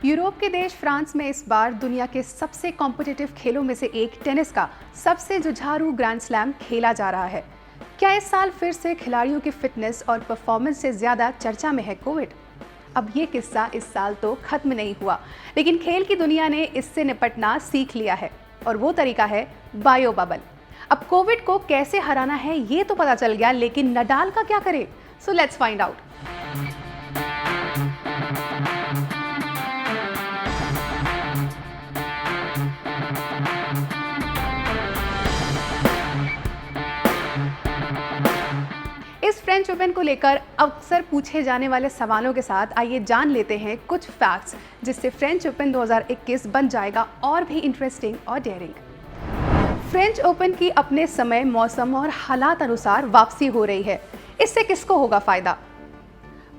Europe के देश France में इस बार दुनिया के सबसे कॉम्पिटिटिव खेलों में से एक टेनिस का सबसे जुझारू ग्रैंड स्लैम खेला जा रहा है। क्या इस साल फिर से खिलाड़ियों की फिटनेस और परफॉर्मेंस से ज्यादा चर्चा में है कोविड? अब ये किस्सा इस साल तो खत्म नहीं हुआ, लेकिन खेल की दुनिया ने इससे निपटना सीख लिया है और वो तरीका है बायो बबल। अब कोविड को कैसे हराना है ये तो पता चल गया, लेकिन नडाल का क्या करे? So let's find out. इस फ्रेंच ओपन को लेकर अक्सर पूछे जाने वाले सवालों के साथ आइए जान लेते हैं कुछ फैक्ट्स, जिससे फ्रेंच ओपन 2021 बन जाएगा और भी इंटरेस्टिंग और डेयरिंग। फ्रेंच ओपन की अपने समय, मौसम और हालात अनुसार वापसी हो रही है। इससे किसको होगा फायदा?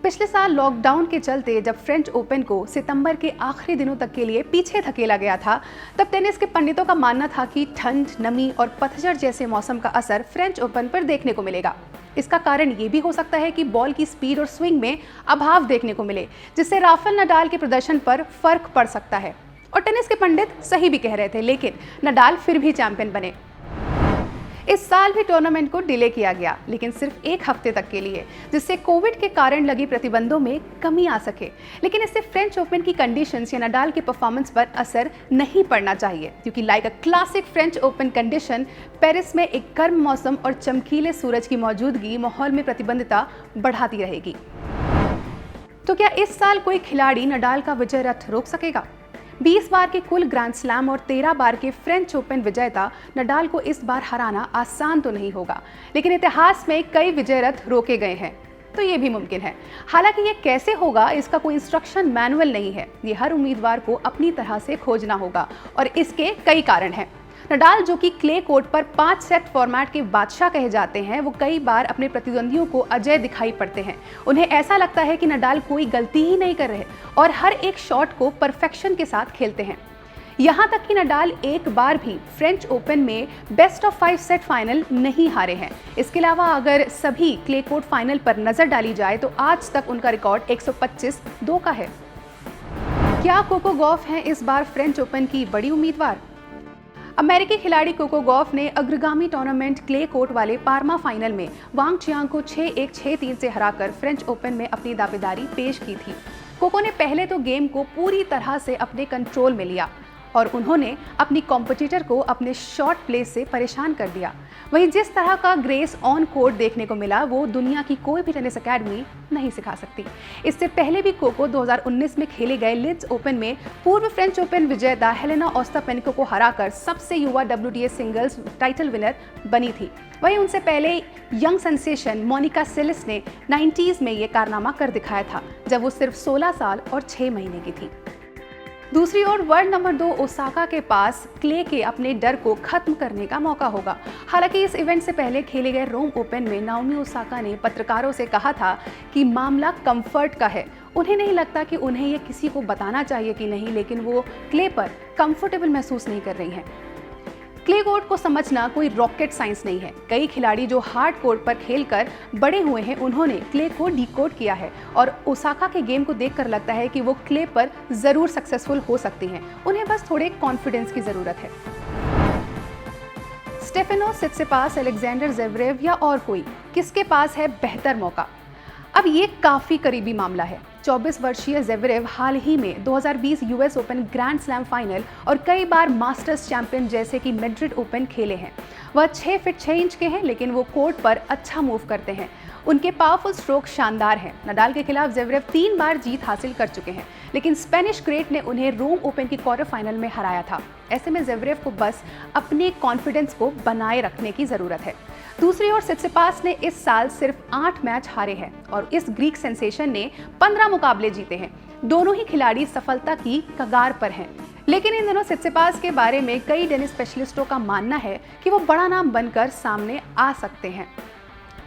पिछले साल लॉकडाउन के चलते जब फ्रेंच ओपन को सितंबर के आखिरी दिनों तक के लिए पीछे धकेला गया था, तब टेनिस के पंडितों का मानना था कि ठंड, नमी और पतझड़ जैसे मौसम का असर फ्रेंच ओपन पर देखने को मिलेगा। इसका कारण ये भी हो सकता है कि बॉल की स्पीड और स्विंग में अभाव देखने को मिले, जिससे राफेल नडाल के प्रदर्शन पर फर्क पड़ सकता है। और टेनिस के पंडित सही भी कह रहे थे, लेकिन नडाल फिर भी चैंपियन बने। इस साल भी टूर्नामेंट को डिले किया गया, लेकिन सिर्फ एक हफ्ते तक के लिए, जिससे कोविड के कारण लगी प्रतिबंधों में कमी आ सके। लेकिन इससे फ्रेंच ओपन की कंडीशंस या नडाल की परफॉर्मेंस पर असर नहीं पड़ना चाहिए, क्योंकि like a classic French open condition, Paris में एक गर्म मौसम और चमकीले सूरज की मौजूदगी माहौल में प्रतिबंधिता बढ़ाती रहेगी। तो क्या इस साल कोई खिलाड़ी नडाल का विजय रथ रोक सकेगा? 20 बार के कुल ग्रैंड स्लैम और 13 बार के फ्रेंच ओपन विजेता नडाल को इस बार हराना आसान तो नहीं होगा, लेकिन इतिहास में कई विजय रथ रोके गए हैं, तो ये भी मुमकिन है। हालांकि ये कैसे होगा, इसका कोई इंस्ट्रक्शन मैनुअल नहीं है। ये हर उम्मीदवार को अपनी तरह से खोजना होगा और इसके कई कारण हैं। नडाल, जो कि क्ले कोर्ट पर 5 सेट फॉर्मेट के बादशाह कहे जाते हैं, वो कई बार अपने प्रतिद्वंदियों को अजय दिखाई पड़ते हैं। उन्हें ऐसा लगता है कि नडाल कोई गलती ही नहीं कर रहे और हर एक शॉट को परफेक्शन के साथ खेलते हैं। यहाँ तक कि नडाल एक बार भी फ्रेंच ओपन में बेस्ट ऑफ 5 सेट फाइनल नहीं हारे हैं। इसके अलावा अगर सभी क्ले कोर्ट फाइनल पर नजर डाली जाए तो आज तक उनका रिकॉर्ड 125-2 का है। क्या कोको गॉफ हैं इस बार फ्रेंच ओपन की बड़ी उम्मीदवार? अमेरिकी खिलाड़ी कोको गॉफ ने अग्रगामी टूर्नामेंट क्ले कोर्ट वाले पार्मा फाइनल में वांग चियांग को 6-1, 6-3 से हराकर फ्रेंच ओपन में अपनी दावेदारी पेश की थी। कोको ने पहले तो गेम को पूरी तरह से अपने कंट्रोल में लिया और उन्होंने अपनी कॉम्पिटिटर को अपने शॉट प्ले से परेशान कर दिया। वहीं जिस तरह का ग्रेस ऑन कोर्ट देखने को मिला, वो दुनिया की कोई भी टेनिस एकेडमी नहीं सिखा सकती। इससे पहले भी कोको 2019 में खेले गए लीड्स ओपन में पूर्व फ्रेंच ओपन विजेता हेलेना ओस्टापेन्को को हराकर सबसे युवा WTA सिंगल्स टाइटल विनर बनी थी। वहीं उनसे पहले यंग सेंसेशन मोनिका सेलिस ने 90s में ये कारनामा कर दिखाया था, जब वो सिर्फ 16 साल और 6 महीने की थी। दूसरी ओर वर्ल्ड नंबर 2 ओसाका के पास क्ले के अपने डर को खत्म करने का मौका होगा। हालांकि इस इवेंट से पहले खेले गए रोम ओपन में नाओमी ओसाका ने पत्रकारों से कहा था कि मामला कंफर्ट का है। उन्हें नहीं लगता कि उन्हें ये किसी को बताना चाहिए कि नहीं, लेकिन वो क्ले पर कंफर्टेबल महसूस नहीं कर रही हैं। क्ले कोर्ट को समझना कोई रॉकेट साइंस नहीं है। कई खिलाड़ी जो हार्ड कोर्ट पर खेलकर बड़े हुए हैं, उन्होंने क्ले को डिकोड किया है और ओसाका के गेम को देखकर लगता है कि वो क्ले पर जरूर सक्सेसफुल हो सकती हैं। उन्हें बस थोड़े कॉन्फिडेंस की जरूरत है। स्टेफानोस सित्सिपास, अलेक्जेंडर ज़वेरेव या और कोई, किसके पास है बेहतर मौका? अब ये काफी करीबी मामला है। 24 वर्षीय ज़वेरेव हाल ही में 2020 US open grand slam final और कई बार मास्टर्स चैंपियन जैसे कि मैड्रिड ओपन खेले हैं। वह 6 फीट 6 इंच के हैं, लेकिन वो कोर्ट पर अच्छा मूव करते हैं। उनके पावरफुल स्ट्रोक शानदार हैं। नडाल के खिलाफ ज़वेरेव 3 बार जीत हासिल कर चुके हैं, लेकिन स्पेनिश ग्रेट ने उन्हें रोम ओपन की क्वार्टर फाइनल में हराया था। ऐसे में ज़वेरेव को बस अपने कॉन्फिडेंस को बनाए रखने की जरूरत है। दूसरी ओर सित्सिपास ने इस साल सिर्फ 8 मैच हारे हैं और इस ग्रीक सेंसेशन ने 15 मुकाबले जीते हैं। दोनों ही खिलाड़ी सफलता की कगार पर हैं। लेकिन इन दिनों सित्सिपास के बारे में कई टेनिस स्पेशलिस्टों का मानना है कि वो बड़ा नाम बनकर सामने आ सकते हैं।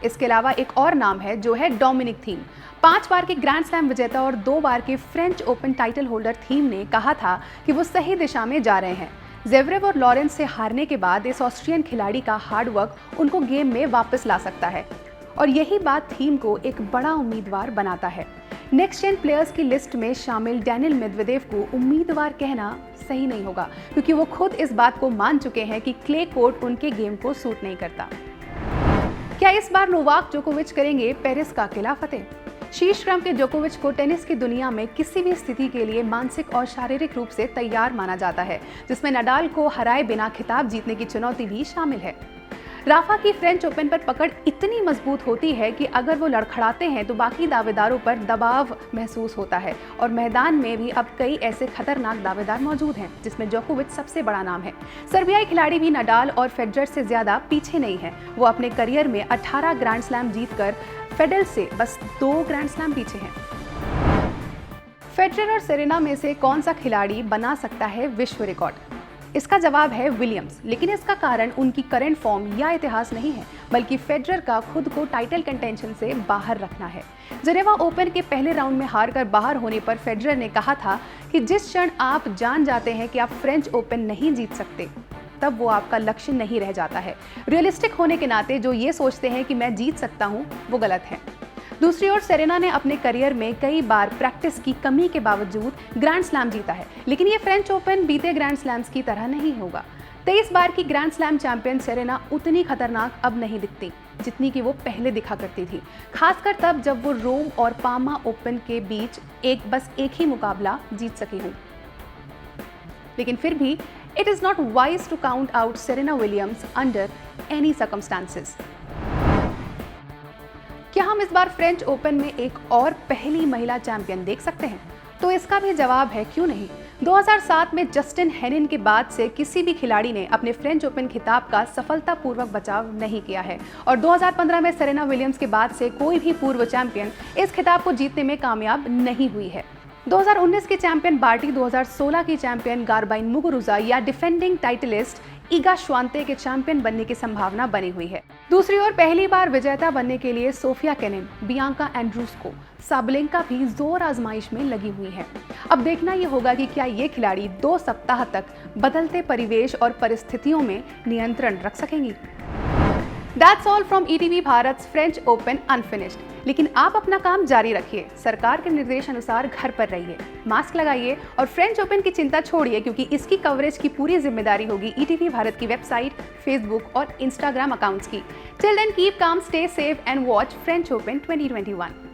इसके अलावा एक और नाम है, जो है डोमिनिक थीम। 5 बार के ग्रैंड स्लैम विजेता और 2 बार के French open title holder theme ने कहा था कि वो सही दिशा में जा रहे हैं। ज़वेरेव और लॉरेंस से हारने के बाद इस ऑस्ट्रियन खिलाड़ी का हार्डवर्क उनको गेम में वापस ला सकता है और यही बात थीम को एक बड़ा उम्मीदवार बनाता है। नेक्स्ट जेन प्लेयर्स की लिस्ट में शामिल डैनियल मेदवेदेव को उम्मीदवार कहना सही नहीं होगा, क्योंकि वो खुद इस बात को मान चुके हैं कि क्ले कोर्ट उनके गेम को सूट नहीं करता। क्या इस बार नोवाक जोकोविच करेंगे पेरिस का किला फतेह? शीर्ष क्रम के जोकोविच को टेनिस की दुनिया में किसी भी स्थिति के लिए मानसिक और शारीरिक रूप से तैयार माना जाता है, जिसमें नडाल को हराए बिना खिताब जीतने की चुनौती भी शामिल है। राफा की फ्रेंच ओपन पर पकड़ इतनी मजबूत होती है कि अगर वो लड़खड़ाते हैं तो बाकी दावेदारों पर दबाव महसूस होता है, और मैदान में भी अब कई ऐसे खतरनाक दावेदार मौजूद हैं, जिसमें जोकोविच सबसे बड़ा नाम है। सर्बियाई खिलाड़ी भी नडाल और फेडरर से ज्यादा पीछे नहीं है। वो अपने करियर में 18 ग्रैंड स्लैम जीतकर फेडरर से बस 2 ग्रैंड स्लैम पीछे हैं। फेडरर और सेरेना में से कौन सा खिलाड़ी बना सकता है विश्व रिकॉर्ड? इसका जवाब है विलियम्स, लेकिन इसका कारण उनकी करंट फॉर्म या इतिहास नहीं है, बल्कि फेडरर का खुद को टाइटल कंटेंशन से बाहर रखना है। जेनेवा ओपन के पहले राउंड में हारकर बाहर होने पर फेडरर ने कहा था कि जिस क्षण आप जान जाते हैं कि आप फ्रेंच ओपन नहीं जीत सकते, तब वो आपका लक्ष्य नहीं रह जाता है। रियलिस्टिक होने के नाते जो ये सोचते हैं कि मैं जीत सकता हूँ, वो गलत है। दूसरी ओर सेरेना ने अपने करियर में कई बार प्रैक्टिस की कमी के बावजूद ग्रैंड स्लैम जीता है, लेकिन ये फ्रेंच ओपन बीते ग्रैंड स्लैम्स की तरह नहीं होगा। 23 बार की ग्रैंड स्लैम चैंपियन सेरेना उतनी खतरनाक अब नहीं दिखती जितनी कि वो पहले दिखा करती थी, खासकर तब जब वो रोम और पामा ओपन के बीच बस एक ही मुकाबला जीत सकी हूँ। लेकिन फिर भी it is not wise to count out Serena Williams under any circumstances. क्या हम इस बार फ्रेंच ओपन में एक और पहली महिला चैंपियन देख सकते हैं? तो इसका भी जवाब है क्यों नहीं। 2007 में जस्टिन हेनिन के बाद से किसी भी खिलाड़ी ने अपने फ्रेंच ओपन खिताब का सफलतापूर्वक बचाव नहीं किया है, और 2015 में सेरेना विलियम्स के बाद से कोई भी पूर्व चैंपियन इस खिताब को जीतने में कामयाब नहीं हुई है। 2019 की चैंपियन बार्टी, 2016 की चैंपियन गार्बाइन मुगुरुजा या डिफेंडिंग टाइटलिस्ट इगा श्वांते के चैंपियन बनने की संभावना बनी हुई है। दूसरी ओर पहली बार विजेता बनने के लिए सोफिया केनिन, बियांका एंड्रूस्को, साबलेंका भी जोर आजमाइश में लगी हुई है। अब देखना ये होगा कि क्या ये खिलाड़ी 2 सप्ताह तक बदलते परिवेश और परिस्थितियों में नियंत्रण रख सकेंगी। That's all from ETV Bharat French open unfinished. लेकिन आप अपना काम जारी रखिए, सरकार के निर्देश अनुसार घर पर रहिए, मास्क लगाइए और फ्रेंच ओपन की चिंता छोड़िए, क्योंकि इसकी कवरेज की पूरी जिम्मेदारी होगी ETV भारत की वेबसाइट, फेसबुक और इंस्टाग्राम अकाउंट्स की। Till then keep calm, stay safe and watch French Open 2021।